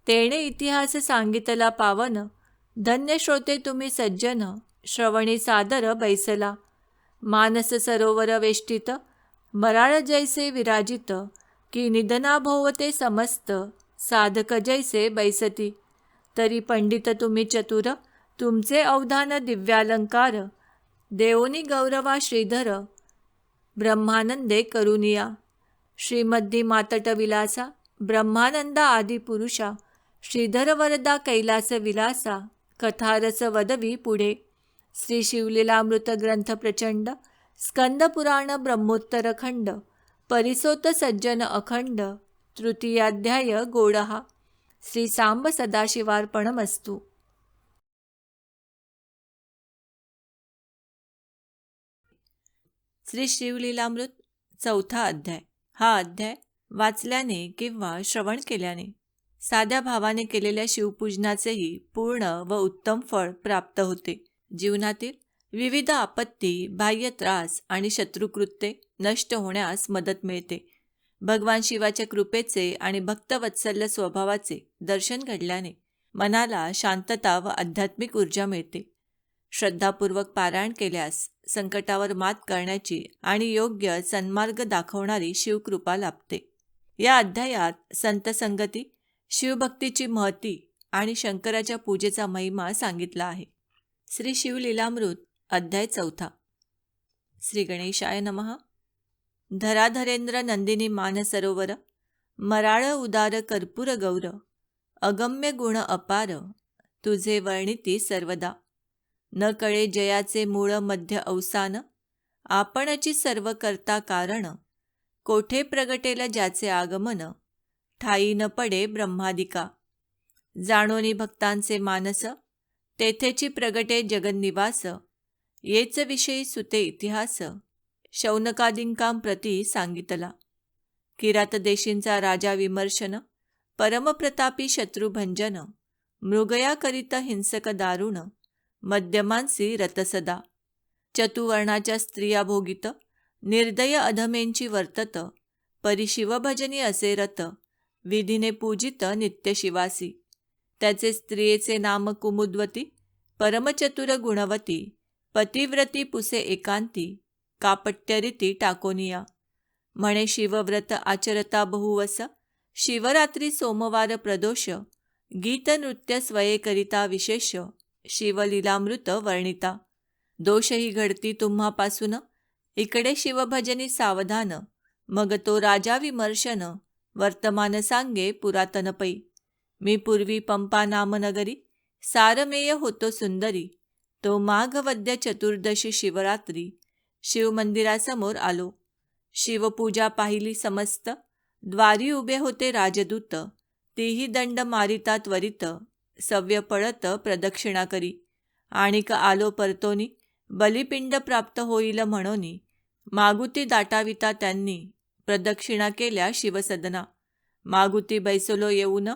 तेणे इतिहास सांगितला पावन. धन्य श्रोते तुम्ही सज्जन, श्रवणी सादर बैसला. मानस सरोवर वेष्टित, मराळ जैसे विराजित. की निधना भोवते समस्त, साधक जैसे बैसती. तरी पंडित तुम्ही चतुर, तुमचे अवधान दिव्यालंकार. देवोनी गौरवा श्रीधर, ब्रह्मानंदे करुनिया. श्रीमद्दी मातट विलासा, ब्रह्मानंदा आदिपुरुषा. श्रीधर वरदा कैलास विलासा, कथारस वदवी पुढे. श्री शिवलीलामृत ग्रंथ प्रचंड, स्कंद पुराण ब्रह्मोत्तर खंड. परिसोत सज्जन अखंड, तृतीयाध्याय गोडहा. श्री सांब सदाशिवार्पणमस्तु. श्री शिवलीलामृत चौथा अध्याय. हा अध्याय वाचल्याने किंवा श्रवण केल्याने साध्या भावाने केलेल्या शिवपूजनाचेही पूर्ण व उत्तम फळ प्राप्त होते. जीवनातील विविध आपत्ती, बाह्य त्रास आणि शत्रुकृत्ये नष्ट होण्यास मदत मिळते. भगवान शिवाच्या कृपेचे आणि भक्तवत्सल्य स्वभावाचे दर्शन घडल्याने मनाला शांतता व आध्यात्मिक ऊर्जा मिळते. श्रद्धापूर्वक पारायण केल्यास संकटावर मात करण्याची आणि योग्य सन्मार्ग दाखवणारी शिवकृपा लाभते. या अध्यायात संत संगती, शिवभक्तीची महती आणि शंकराच्या पूजेचा महिमा सांगितला आहे. श्री शिवलीलामृत अध्याय चौथा. श्री गणेशाय नमः. धराधरेंद्र नंदिनी मानसरोवर, मराळ उदार कर्पूर गौर. अगम्य गुण अपार, तुझे वर्णिती सर्वदा. न कळे जयाचे मूळ मध्य अवसान, आपणची सर्व करता कारण. कोठे प्रगटेल ज्याचे आगमन, ठाई न पडे ब्रह्मादिका. जाणोनी भक्तांचे मानस, तेथेची प्रगटे जगन्निवास. येच विषयी सुते इतिहास, शौनकादिकां प्रती सांगितला. किरात देशींचा राजा विमर्शन, परमप्रतापी शत्रुभंजन. मृगया करीत हिंसक दारुण, मध्यमांसी रतसदा. चतुवर्णाच्या स्त्रिया भोगित, निर्दय अधमेंची वर्तत. परिशिवभजनी असे रत, विधीने पूजित नित्य शिवासी. त्याचे स्त्रियेचे नाम कुमुद्वती, परमचतुर गुणवती. पतिव्रती पुसे एकांती, कापट्यरीती टाकोनिया. म्हणे शिवव्रत आचरता बहुवस, शिवरात्री सोमवार प्रदोष. गीत नृत्य स्वये करिता विशेष, शिवलीलामृत वर्णिता. दोषही घडती तुम्हापासून, इकडे शिवभजनी सावधान. मग तो राजा विमर्शन, वर्तमान सांगे पुरातन पै. मी पूर्वी पंपा नामनगरी, सारमेय होतो सुंदरी. तो माघवद्य चतुर्दशी शिवरात्री, शिवमंदिरासमोर आलो. शिवपूजा पाहिली समस्त, द्वारी उभे होते राजदूत. तीही दंड मारिता त्वरित, सव्य पळत प्रदक्षिणा करी. आणिक आलो परतोनी, बलिपिंड प्राप्त होईल म्हणोनी. मागुती दाटाविता त्यांनी, प्रदक्षिणा केल्या शिवसदना. मागुती बैसलो येऊन,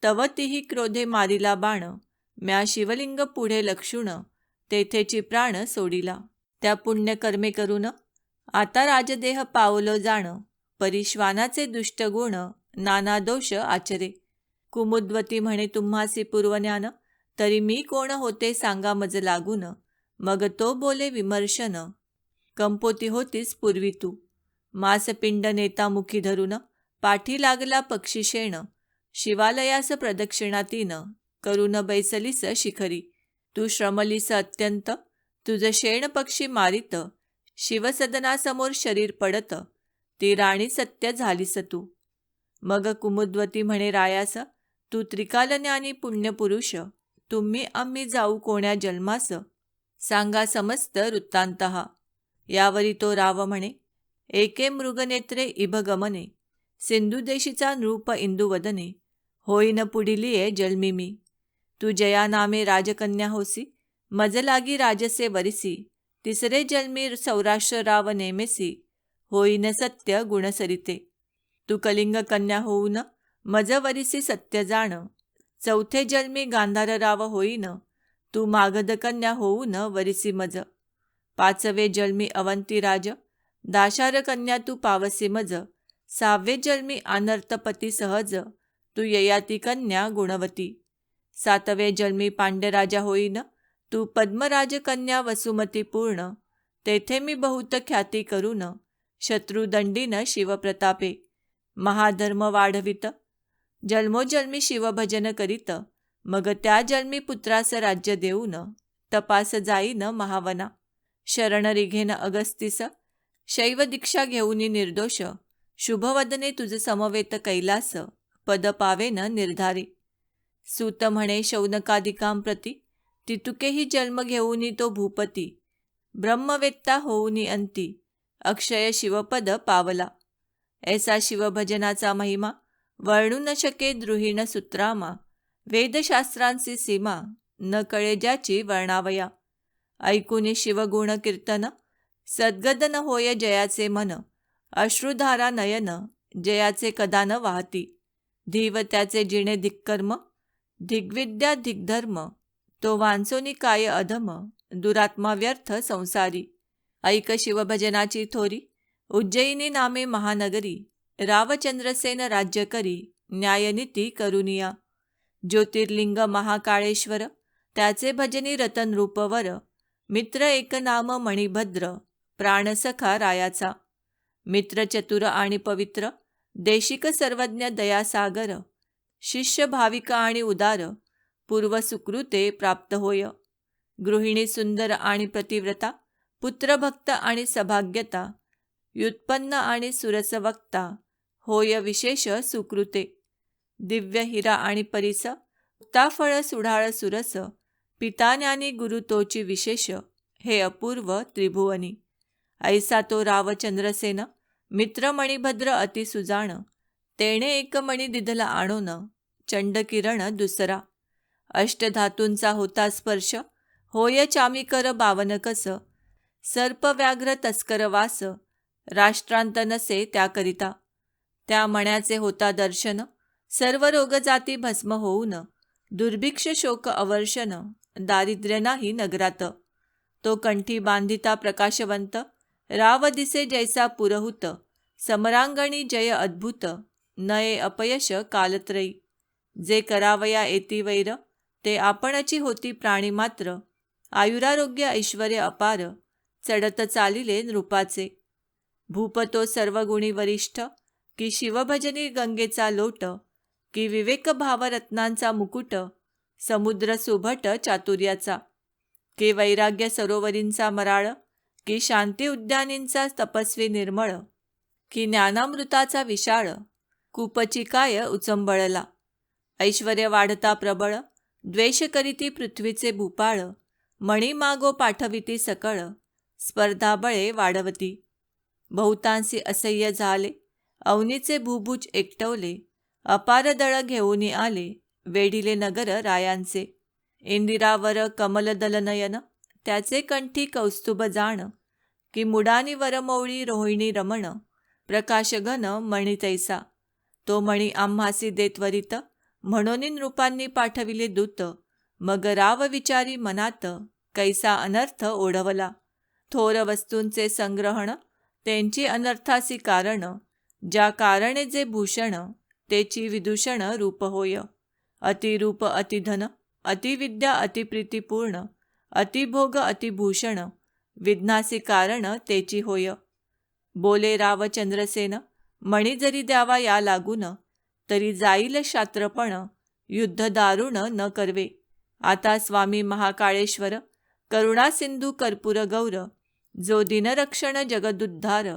तव तीही क्रोधे मारिला बाण. म्या शिवलिंग पुढे लक्षुण, तेथेची प्राण सोडिला. त्या पुण्यकर्मे करून, आता राजदेह पावलो जाण. परिश्वानाचे दुष्टगुण, नाना दोष आचरे. कुमुद्वती म्हणे तुम्हासी पूर्वज्ञान, तरी मी कोण होते सांगा मज लागून, मग तो बोले विमर्शन. कंपोती होतीस पूर्वी तू, मासपिंड नेता मुखी धरून, पाठी लागला पक्षीशेण, शिवालयास प्रदक्षिणा तीन, करून बैसलीस शिखरी. तू श्रमलीस अत्यंत, तुझ शेण पक्षी मारित, शिवसदनासमोर शरीर पडत, ती राणी सत्य झालीस तू. मग कुमुद्वती म्हणे रायास, तू त्रिकालज्ञानी पुण्यपुरुष, तुम्ही आम्ही जाऊ कोण्या जन्मास, सांगा समस्त वृत्तांत हा. यावरी तो राव म्हणे, एके मृगनेत्रे इभगमने, सिंधुदेशीचा नृप इंदुवदने, होईन पुढिलिये जन्मी मी. तू जया नामे राजकन्या होसी, मज लागी राजसे वरिसी, तिसरे जन्मी सौराष्ट्र राव नेमेसी, होईन सत्य गुणसरिते. तू कलिंग कन्या होऊन, मज वरिसी सत्य जाण, चौथे जन्मी गांधार राव होईन, तू मागध कन्या होऊन वरिसी मज. पाचवे जन्मी अवंती राज, दाशार कन्या तू पावसी मज, सहावे जन्मी अनर्थपती सहज, तू ययाती कन्या गुणवती. सातवे जन्मी पांड्यराजा होईन, तू पद्मराज कन्या वसुमती पूर्ण, तेथे मी बहुत ख्याती करून, शत्रुदंडीन शिवप्रतापे. महाधर्म वाढवित, जन्मोजन्मी शिवभजन करीत, मग त्या जन्मी पुत्रास राज्य देऊन, तपास जाईन महावना. शरण रिघेन अगस्तीस, शैव दीक्षा घेऊनी निर्दोष, शुभवदने तुझ समवेत कैलास, पद पावेन निर्धारी. सूत म्हणे शौनकादिकां प्रती, तितुकेही जन्म घेऊनी तो भूपती, ब्रह्मवेत्ता होऊनी अंती, अक्षय शिवपद पावला. ऐसा शिवभजनाचा महिमा, वर्णू न शके द्रुहीण सूत्रामा, वेदशास्त्रांची सीमा, न कळे ज्याची वर्णावया. ऐकुनी शिवगुण कीर्तन, सद्गदन होय जयाचे मन, अश्रुधारा नयन, जयाचे कदा न वाहती. धीव त्याचे जिणे धिक्कर्म, धिग्विद्या धिग्धर्म, तो वांचोनी काय अधम, दुरात्मा व्यर्थ संसारी. ऐक शिवभजनाची थोरी, उज्जयिनी नामे महानगरी, रावचंद्रसेन राज्य करी, न्यायनीती करुनिया. ज्योतिर्लिंग महाकाळेश्वर, त्याचे भजनी रतन रूपवर, मित्र एक नाम मणिभद्र, प्राणसखा रायाचा. मित्र चतुर आणि पवित्र, देशिक सर्वज्ञ दयासागर, शिष्य भाविक आणि उदार, पूर्व सुकृते प्राप्त होय. गृहिणी सुंदर आणि प्रतिव्रता, पुत्रभक्त आणि सभाग्यता, व्युत्पन्न आणि सुरसवक्ता, होय विशेष सुकृते. दिव्य हिरा आणि परिस, मुक्ताफळ सुढाळ सुरस, पिताज्ञानी गुरु तोची विशेष, हे अपूर्व त्रिभुवनी. ऐसा तो रावचंद्रसेन, मित्र मणिभद्र अति सुजाण, तेणे एक मणी दिधला आणोन, चंडकिरण दुसरा. अष्टधातूंचा होता स्पर्श, होय चामिकर बावनकस, सर्पव्याघ्र तस्कर वास, राष्ट्रांत नसे त्याकरिता. त्या मण्याचे होता दर्शन, सर्व रोग जाती भस्म होऊन, दुर्भिक्ष शोक अवर्षण, दारिद्र्य नाही नगरात. तो कंठी बांधिता प्रकाशवंत, राव दिसे जैसा पुरहुत, समरांगणी जय अद्भुत, नये अपयश कालत्रयी. जे करावया येती वैर, ते आपणची होती प्राणी मात्र, आयुरारोग्य ऐश्वर्य अपार, चढत चालिले नृपाचे. भूप तो सर्वगुणी वरिष्ठ, की शिवभजनी गंगेचा लोट, की विवेक भावरत्नांचा मुकुट, समुद्र सुभट चातुर्याचा. की वैराग्य सरोवरींचा मराळ, की शांती उद्यानींचा तपस्वी निर्मळ, की ज्ञानामृताचा विशाळ, कूपची काय उचंबळला. ऐश्वर्य वाढता प्रबळ, द्वेष करीती पृथ्वीचे भूपाळ, मणी मागो पाठविती सकळ, स्पर्धा बळे वाढवती. बहुतांशी असह्य झाले, अवनीचे भूभुज एकटवले, अपार दळ घेऊनी आले, वेढिले नगर रायांचे. इंदिरावर कमलदल नयन, त्याचे कंठी कौस्तुभ जाण, की मुडानी वरमौळी रोहिणी रमण, प्रकाशघन मणी तैसा. तो मणी आम्हासी दे त्वरित, म्हणून नृपांनी पाठविले दूत, मग राव विचारी मनात, कैसा अनर्थ ओढवला. थोर वस्तूंचे संग्रहण, त्यांची अनर्थासी कारण, ज्या कारणे जे भूषण, तेची विदूषण रूप होय. अतिरूप अतिधन, अतिविद्या अतिप्रीतीपूर्ण, अतिभोग अतिभूषण, विघ्नासी कारण तेची होय. बोले राव चंद्रसेन, मणी जरी द्यावा या लागून, तरी जाईल शात्रपण, युद्ध दारुण न करवे. आता स्वामी महाकाळेश्वर, करुणा सिंधू कर्पूर गौर, जो दिनरक्षण जगदुद्धार,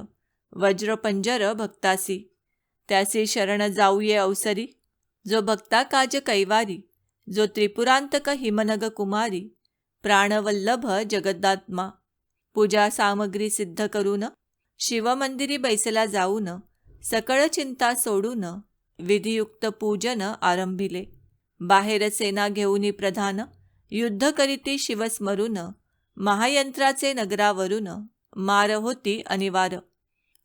वज्रपंजर भक्तासी. त्यासी शरण जाऊये अवसरी, जो भक्ता काज कैवारी, जो त्रिपुरांतक हिमनग कुमारी, प्राणवल्लभ जगदात्मा. पूजा सामग्री सिद्ध करून, शिवमंदिरी बैसला जाऊन, सकळ चिंता सोडून, विधियुक्त पूजन आरंभिले. बाहेर सेना घेऊनी प्रधान, युद्ध करीती शिवस्मरून, महायंत्राचे नगरावरून, मार होती अनिवार्य.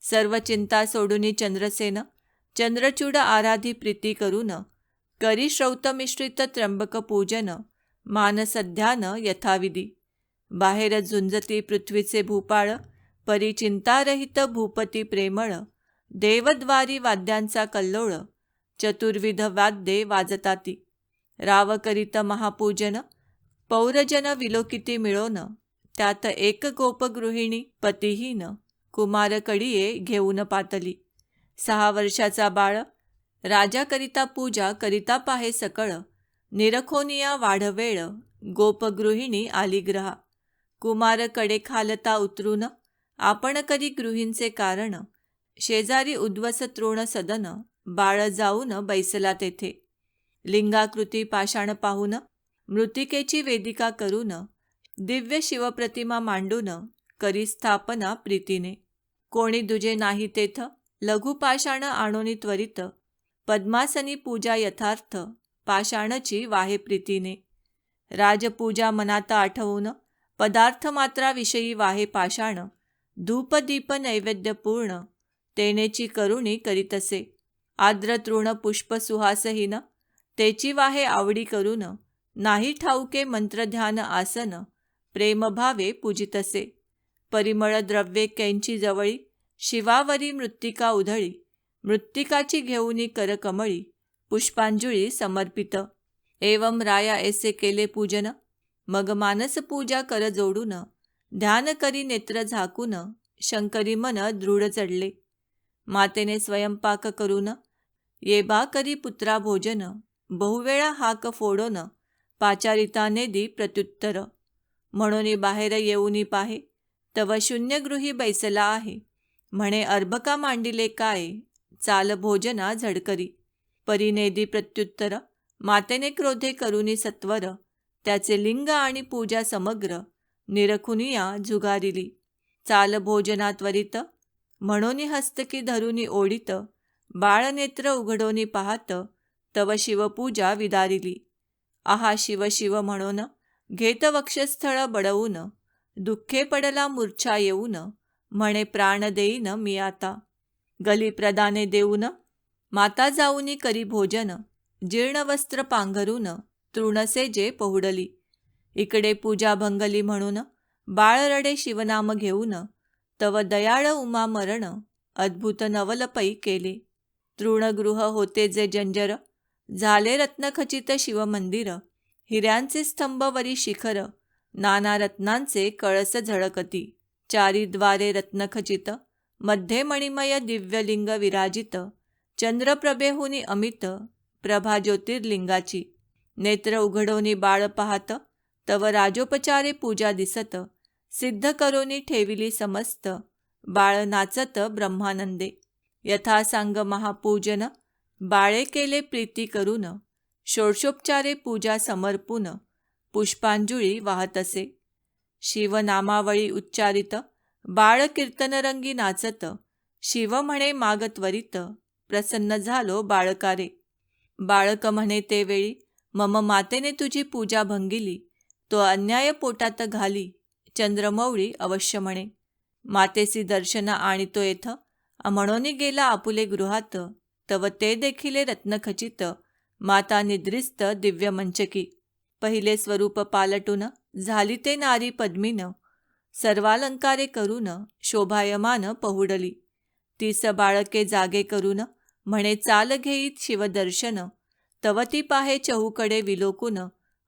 सर्व चिंता सोडूनी चंद्रसेन, चंद्रचूड आराधी प्रीती करून, करी श्रौतमिश्रित त्र्यंबक पूजन, मानसध्यान यथाविधी. बाहेर झुंजती पृथ्वीचे भूपाळ, परी चिंतारहित भूपती प्रेमळ, देवद्वारी वाद्यांचा कल्लोळ, चतुर्विध वाद्ये वाजताती. राव करीत महापूजन, पौरजन विलोकिती मिळोन, त्यात एक गोपगृहिणी पतिहीन, कुमार कडिये घेऊन पातली. 6 वर्षाचा बाळ, राजा करिता पूजा करिता पाहे सकळ, निरखोनिया वाढवेळ, गोपगृहिणी आली ग्रहा. कुमार कडे खालता उतरून, आपण करी गृहींचे कारण, शेजारी उद्वस तृण सदन, बाळ जाऊन बैसला तेथे. लिंगाकृती पाषाण पाहून, मृतिकेची वेदिका करून, दिव्य शिवप्रतिमा मांडून, करी स्थापना प्रीतीने. कोणी दुजे नाही तेथ, लघु पाषाण आणोनी त्वरित, पद्मासनी पूजा यथार्थ, पाषाणची वाहे प्रीतीने. राजपूजा मनात आठवून, पदार्थ मात्राविषयी वाहे पाषाण, धूपदीप नैवेद्य पूर्ण, तेनेची करुणी करीतसे. आर्द्र तृण पुष्प सुहासहीन, तेची वाहे आवडी करून, नाही ठाऊके मंत्रध्यान आसन, प्रेमभावे पूजितसे. परिमळ द्रव्ये कैंची जवळी, शिवावरी मृत्तिका उधळी, मृत्तिकाची घेऊनी करकमळी, पुष्पांजुळी समर्पित. एवं राया ऐसे केले पूजन, मग मानस पूजा कर जोडून, ध्यान करी नेत्र झाकून, शंकरी मन दृढ चढले. मातेने स्वयंपाक करून, ये बा करी पुत्रा भोजन, बहुवेळा हाक फोडोन, पाचारिताने दी प्रत्युत्तर. म्हणून बाहेर येऊनी पाहे, तव शून्यगृही बैसला आहे. म्हणे अर्भका मांडिले काय, चाल भोजना झडकरी. परिनेदी प्रत्युत्तर, मातेने क्रोधे करुनी सत्वर, त्याचे लिंग आणि पूजा समग्र, निरखुनिया झुगारिली. चाल भोजना त्वरित, म्हणून हस्तकी धरुनी ओढीत, बाळनेत्र उघडोनी पाहत, तव शिवपूजा विदारिली. आहा शिव शिव म्हणून, घेत वक्षस्थळ बडवून, दुःखे पडला मूर्छा येऊन, म्हणे प्राण देईन मी आता. गली प्रदाने देऊन, माता जाऊनी करी भोजन, जीर्ण वस्त्र पांघरून, तृणसेजे पहुडली. इकडे पूजा भंगली म्हणून, बाळ रडे शिवनाम घेऊन, तव दयाळ उमा मरण, अद्भुत नवलपै केले. तृणगृह होते जे जंजर, झाले रत्नखचित शिवमंदिर, हिऱ्यांचे स्तंभ वरी शिखर, नाना रत्नांचे कळस झळकती. चारी द्वारे रत्नखचित, मध्ये मणिमय दिव्यलिंग विराजित, चंद्रप्रभेहुनी अमित, प्रभा ज्योतिर्लिंगाची. नेत्र उघडोनी बाळ पाहत, तव राजोपचारे पूजा दिसत, सिद्ध करोनी ठेविली समस्त, बाळ नाचत ब्रह्मानंदे. यथासांग महापूजन, बाळे केले प्रीती करून, षोडशोपचारे पूजा समर्पून, पुष्पांजुळी वाहतसे. शिवनामावळी उच्चारित, बाळ कीर्तनरंगी नाचत, शिव म्हणे माग त्वरित, प्रसन्न झालो बाळकारे. बाळक म्हणे ते वेळी, मम मातेने तुझी पूजा भंगिली, तो अन्याय पोटात घाली, चंद्रमौळी अवश्य म्हणे. मातेसी दर्शन आणितो येथ, म्हणून गेला आपुले गृहात, तव ते देखिले रत्नखचित, माता निद्रिस्त दिव्य मंचकी. पहिले स्वरूप पालटून, झाली ते नारी पद्मीन, सर्वालंकारे करून, शोभायमान पहुडली. 30 बाळके जागे करून, म्हणे चाल घेईत शिवदर्शन, तव ती पाहे चहूकडे विलोकून,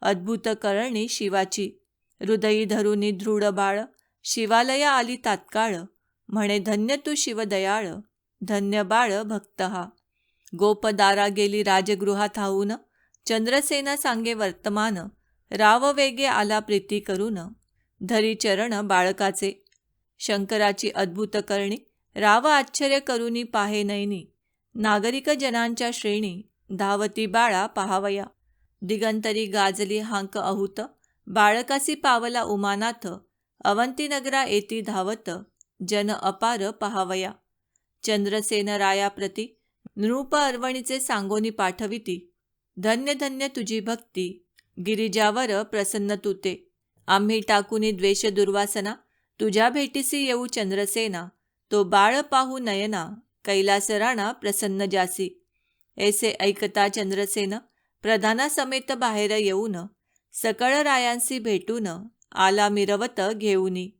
अद्भुत करणी शिवाची. हृदयी धरुनी दृढ बाळ, शिवालया आली तात्काळ. म्हणे धन्य तू शिवदयाळ, धन्य बाळ भक्त हा. गोपदारा गेली राजगृहात हाऊन, चंद्रसेना सांगे वर्तमान. राव वेगे आला प्रीती करून, धरी चरण बाळकाचे. शंकराची अद्भुत करणी, राव आश्चर्य करुनी पाहे नयनी. नागरिक जनांच्या श्रेणी, धावती बाळा पहावया. दिगंतरी गाजली हांक अहूत, बाळकासी पावला उमानाथ. अवंतीनगरा येती धावत, जन अपार पहावया. चंद्रसेन रायाप्रती, नृप अर्वणीचे सांगोनी पाठविती. धन्य धन्य तुझी भक्ती, गिरिजावर प्रसन्न तुते. आम्ही टाकुनी द्वेष दुर्वासना, तुझ्या भेटीसी येऊ चंद्रसेना. तो बाळ पाहू नयना, कैलास राणा प्रसन्न जासी. ऐसे ऐकता चंद्रसेन, प्रधाना समेत बाहेर येऊन. सकळ रायांसी भेटून, आला मिरवत घेऊनी.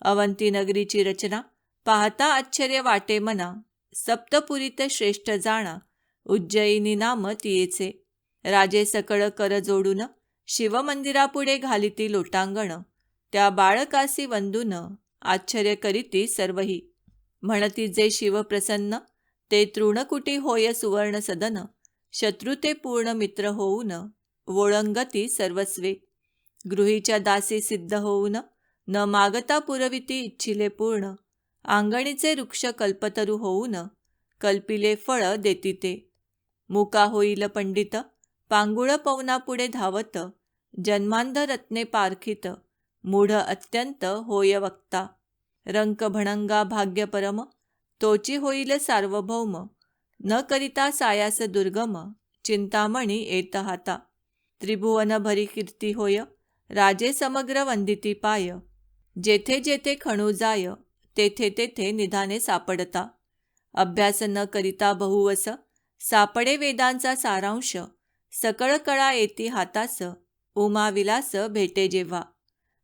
अवंती नगरीची रचना, पाहता आश्चर्य वाटे मना. सप्तपुरीत श्रेष्ठ जाणा, उज्जयिनी नाम तियेचे. राजे सकळ कर जोडून, शिवमंदिरापुढे घालिती लोटांगण. त्या बाळकासी वंदून, आश्चर्य करीती सर्वही. म्हणती जे शिव प्रसन्न, ते तृणकुटी होय सुवर्ण सदन. शत्रू ते पूर्ण मित्र होऊन, वोळंगती सर्वस्वे. गृहीच्या दासी सिद्ध होऊन, न मागता पुरविती इच्छिले पूर्ण. आंगणीचे वृक्ष कल्पतरू होऊन, कल्पिले फळ देती ते. मुका होईल पंडित, पांगुळ पवनापुढे धावत. जन्मांध रत्ने पारखित, मूढ अत्यंत होय वक्ता. रंक भणंगा भाग्य परम, तोची होईल सार्वभौम. न करिता सायास दुर्गम, चिंतामणी येत हाता. त्रिभुवन भरी कीर्ती होय, राजे समग्र वंदिती पाय. जेथे जेथे खणू जाय, तेथे तेथे निधाने सापडता. अभ्यास न करिता बहुवस, सापडे वेदांचा सारांश. सकळ कळा येती हातास, उमाविलास भेटे जेव्हा.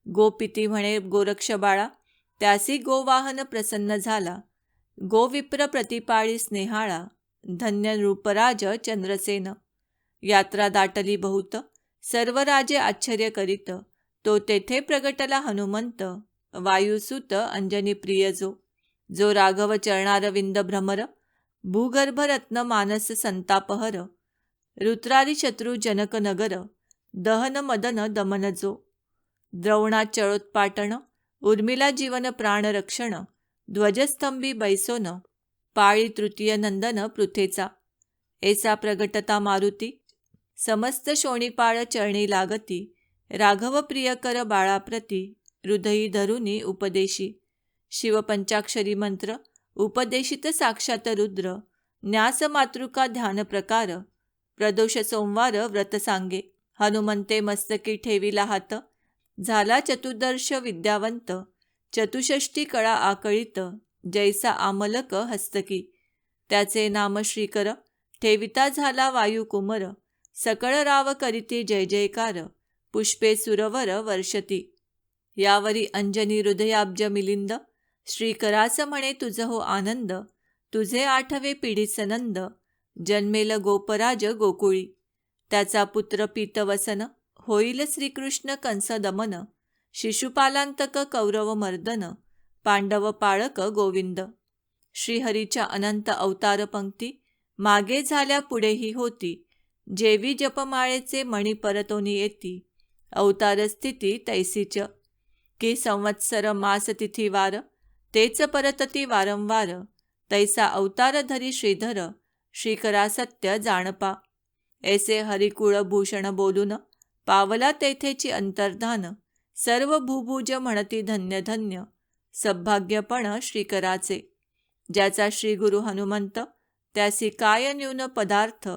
गोपिती म्हणे गोरक्ष बाळा, त्यासी गोवाहन प्रसन्न झाला. गोविप्र प्रतिपाळी स्नेहाळा, धन्य नृपराज चंद्रसेन. यात्रा दाटली बहुत, सर्व राजे आश्चर्य करीत. तो तेथे प्रगटला हनुमंत, वायुसूत अंजनी प्रिय जो. जो राघव चरणारविंद भ्रमर, भूगर्भ रत्न मानस संतापहर. रुद्रारी शत्रू जनक नगर, दहन मदन दमन जो. द्रवणा चळोत्पाटन, उर्मिला जीवन प्राण रक्षण. ध्वजस्तंभी बैसोन, पाळी तृतीय नंदन पृथेचा. ऐसा प्रगटता मारुती, समस्त शोणीपाळ चरणी लागती. राघव प्रियकर बाळाप्रती, हृदयी धरुनी उपदेशी. शिवपंचाक्षरी मंत्र, उपदेशित साक्षात रुद्र. न्यास मातृका ध्यान प्रकार, प्रदोष सोमवार व्रत सांगे. हनुमंते मस्तकी ठेविला हात, झाला चतुर्दश विद्यावंत. चतुष्षष्टी कळा आकळीत, जैसा आमलक हस्तकी. त्याचे नाम श्रीकर, ठेविता झाला वायुकुमर. सकळ राव करीती जय जयकार, पुष्पे सुरवर वर्षती. यावरी अंजनी हृदयाब्ज मिलिंद, श्रीकरास म्हणे तुझ हो आनंद. तुझे आठवे पिढीस नंद, जन्मेल गोपराज गोकुळी. त्याचा पुत्र पीतवसन, होईल श्रीकृष्ण कंस दमन. शिशुपालांतक कौरव मर्दन, पांडव पाळक गोविंद. श्रीहरीच्या अनंत अवतार पंक्ती, मागे झाल्या पुढेही होती. जेवी जपमाळेचे मणी परतोनी येती, अवतार स्थिती तैसीच. की संवत्सर मास तिथी वार, तेच परतती वारंवार. तैसा अवतार धरी श्रीधर, श्रीकरा सत्य जाणपा. ऐसे हरिकुळ भूषण बोलून, पावला तेथेची अंतर्धान. सर्व भूभुज म्हणती धन्य धन्य, सद्भाग्यपण श्रीकराचे. ज्याचा श्रीगुरु हनुमंत, त्यासी काय न्यून पदार्थ.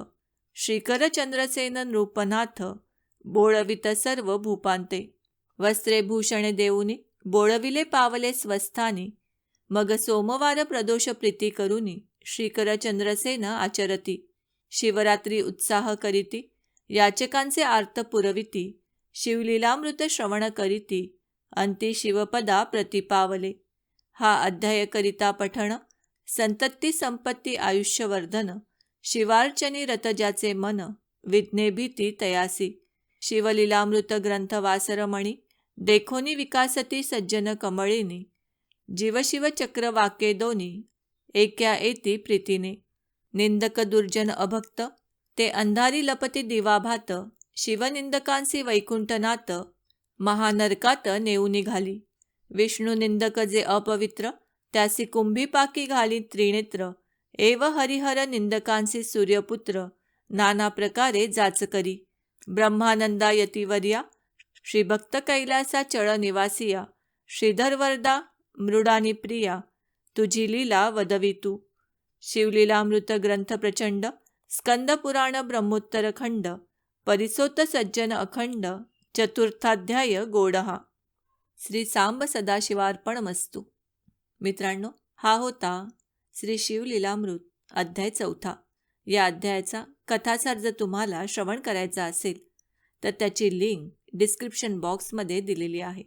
श्रीकर चंद्रसेन नृपनाथ, बोळवित सर्व भूपांते. वस्त्रे भूषणे देऊनी, बोळविले पावले स्वस्थानी. मग सोमवार प्रदोष प्रीती करुनी, श्रीकर चंद्रसेन आचरती. शिवरात्री उत्साह करीती, याचकांचे आर्त पुरविती. शिवलीलामृत श्रवण करीती, अंती शिवपदा प्रतिपावले. हा अध्याय करिता पठण, संतती संपत्ती आयुष्यवर्धन. शिवार्चनी रत ज्याचे मन, विघ्ने भीती तयासी. शिवलीलामृत ग्रंथ वासरमणी देखोनी विकासती सज्जन कमळिनी जीवशिव चक्र वाके दोनी एक्या एती प्रीतीने निंदक दुर्जन अभक्त ते अंधारी लपती दिवाभात शिवनिंदकांसी वैकुंठनाथ महानरकात नेऊ निघाली विष्णू निंदक जे अपवित्र त्यासी कुंभीपाकी घाली त्रिनेत्र एव हरिहर निंदकांसी सूर्यपुत्र नाना प्रकारे जाच करी ब्रह्मानंदा यतिवर्या श्रीभक्त कैलासा चळ निवासिया श्रीधर वरदा मृडानी प्रिया तुझी लीला वदवितू शिवलीलामृत ग्रंथ प्रचंड स्कंद पुराण ब्रह्मोत्तर खंड परिसोत सज्जन अखंड चतुर्थाध्याय गोडहा. श्री सांब सदाशिवार्पणमस्तु. मित्रांनो, हा होता श्री शिवलीलामृत अध्याय 4. या अध्यायाचा कथासार जर तुम्हाला श्रवण करायचा असेल तर त्याची लिंक डिस्क्रिप्शन बॉक्समध्ये दिलेली आहे.